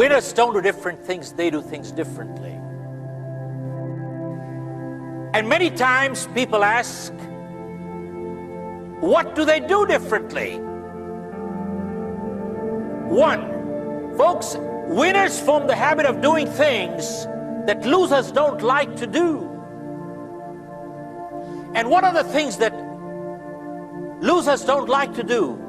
Winners don't do different things, they do things differently. And many times people ask, what do they do differently? One, folks, winners form the habit of doing things that losers don't like to do. And what are the things that losers don't like to do?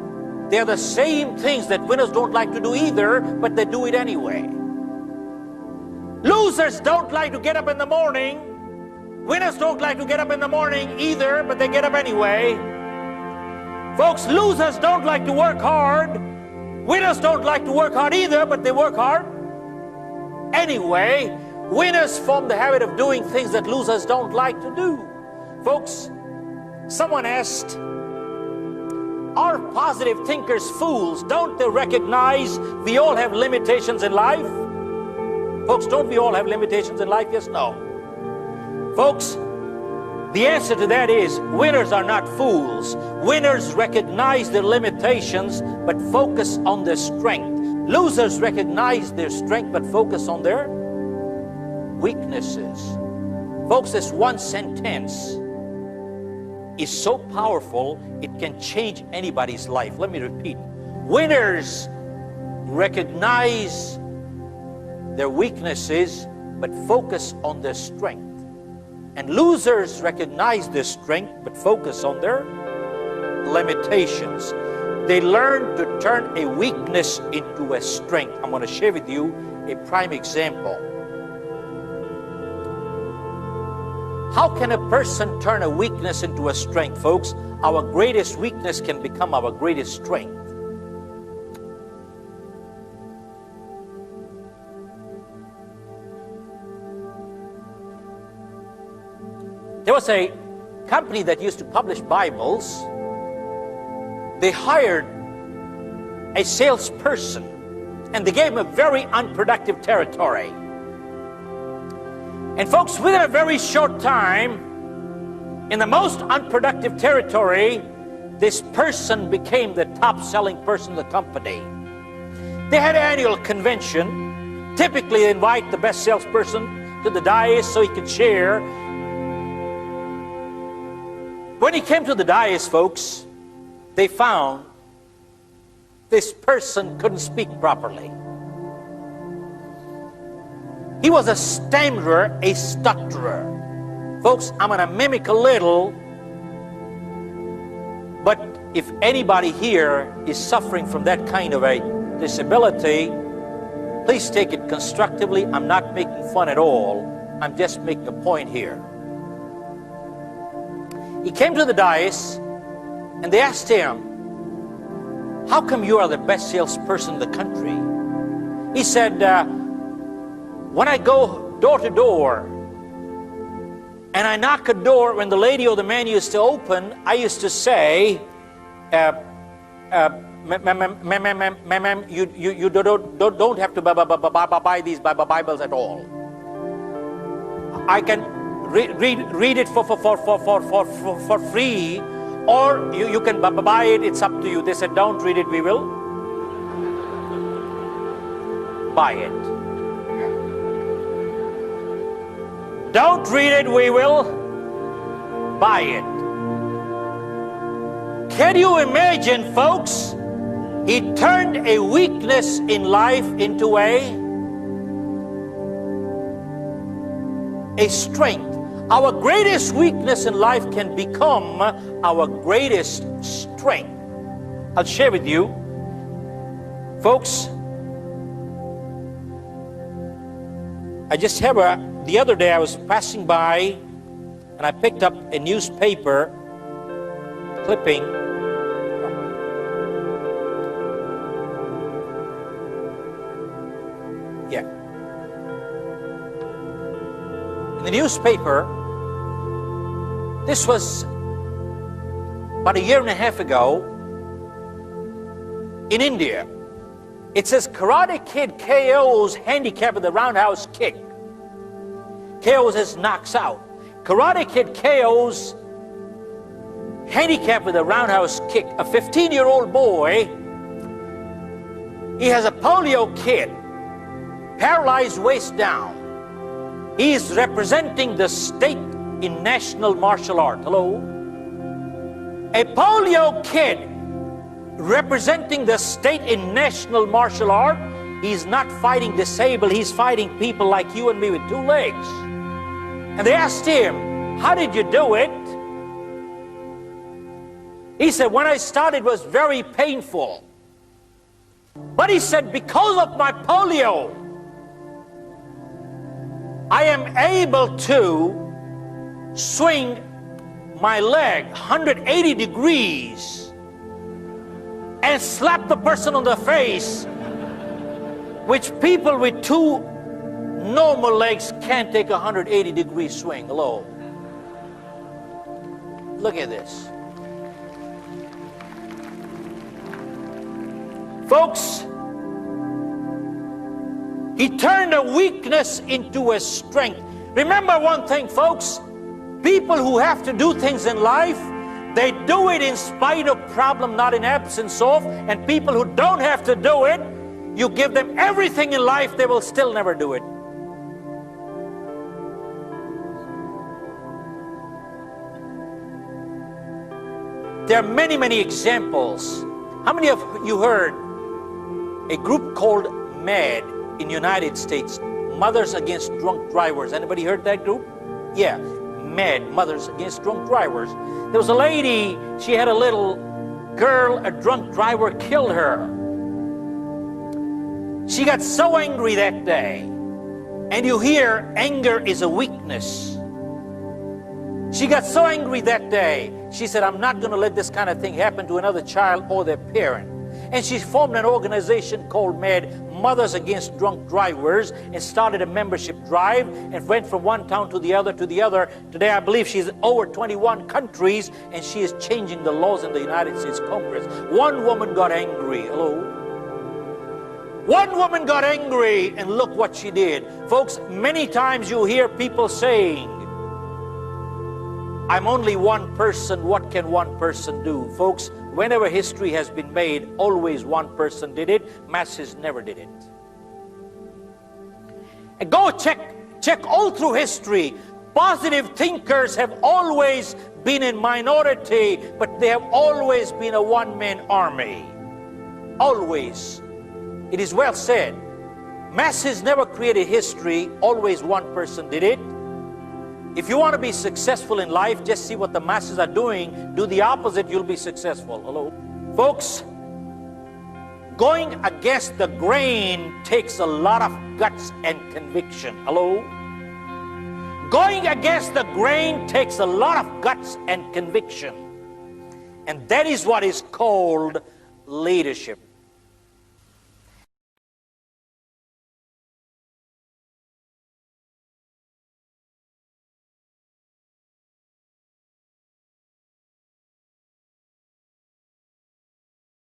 They're the same things that winners don't like to do either, but they do it anyway. Losers don't like to get up in the morning. Winners don't like to get up in the morning either, but they get up anyway. Folks, losers don't like to work hard. Winners don't like to work hard either, but they work hard anyway. Winners form the habit of doing things that losers don't like to do. Folks, someone asked, are positive thinkers fools? Don't they recognize we all have limitations in life? Folks, don't we all have limitations in life? Yes, no. Folks, the answer to that is winners are not fools. Winners recognize their limitations but focus on their strength. Losers recognize their strength but focus on their weaknesses. Folks, this one sentence is so powerful, it can change anybody's life. Let me repeat. Winners recognize their weaknesses but focus on their strength. And losers recognize their strength but focus on their limitations. They learn to turn a weakness into a strength. I'm going to share with you a prime example. How can a person turn a weakness into a strength, folks? Our greatest weakness can become our greatest strength. There was a company that used to publish Bibles. They hired a salesperson and they gave him a very unproductive territory. And folks, within a very short time, in the most unproductive territory, this person became the top selling person in the company. They had an annual convention. Typically, they invite the best salesperson to the dais so he could share. When he came to the dais, folks, they found this person couldn't speak properly. He was a stammerer, a stutterer. Folks, I'm going to mimic a little, but if anybody here is suffering from that kind of a disability, please take it constructively. I'm not making fun at all. I'm just making a point here. He came to the dais, and they asked him, how come you are the best salesperson in the country? He said, when I go door to door, and I knock a door, when the lady or the man used to open, I used to say, ma'am, you don't have to buy these Bibles at all. I can read it for free, or you can buy it, it's up to you. They said, don't read it, we will buy it. Don't read it, we will buy it. Can you imagine, folks? He turned a weakness in life into a strength. Our greatest weakness in life can become our greatest strength. I'll share with you, folks. The other day I was passing by and I picked up a newspaper clipping. Yeah. In the newspaper, this was about a year and a half ago in India. It says Karate Kid KO's handicap with the roundhouse kick. KO's his knocks out. Karate Kid KO's handicap with a roundhouse kick. A 15-year-old boy, he has a polio kid. paralyzed waist down. He is representing the state in national martial art. Hello? A polio kid representing the state in national martial art. He's not fighting disabled, he's fighting people like you and me with 2 legs. And they asked him, how did you do it? He said, when I started it was very painful. But he said, because of my polio, I am able to swing my leg 180 degrees and slap the person on the face, which people with 2 normal legs can't take a 180-degree swing. Hello. Look at this. Folks, he turned a weakness into a strength. Remember one thing, folks. People who have to do things in life, they do it in spite of problem, not in absence of. And people who don't have to do it, you give them everything in life, they will still never do it. There are many, many examples. How many of you heard a group called MAD in the United States, Mothers Against Drunk Drivers? Anybody heard that group? Yeah, MAD, Mothers Against Drunk Drivers. There was a lady, she had a little girl, a drunk driver killed her. She got so angry that day. And you hear anger is a weakness. She got so angry that day, she said, I'm not going to let this kind of thing happen to another child or their parent. And she formed an organization called MAD, Mothers Against Drunk Drivers, and started a membership drive and went from one town to the other to the other. Today, I believe she's in over 21 countries, and she is changing the laws in the United States Congress. One woman got angry. Hello? One woman got angry, and look what she did. Folks, many times you hear people saying, I'm only one person, what can one person do? Folks, whenever history has been made, always one person did it. Masses never did it. And go check all through history. Positive thinkers have always been in minority, but they have always been a one-man army. Always. It is well said. Masses never created history, always one person did it. If you want to be successful in life, just see what the masses are doing. Do the opposite, you'll be successful. Hello? Folks, going against the grain takes a lot of guts and conviction. Hello? Going against the grain takes a lot of guts and conviction. And that is what is called leadership.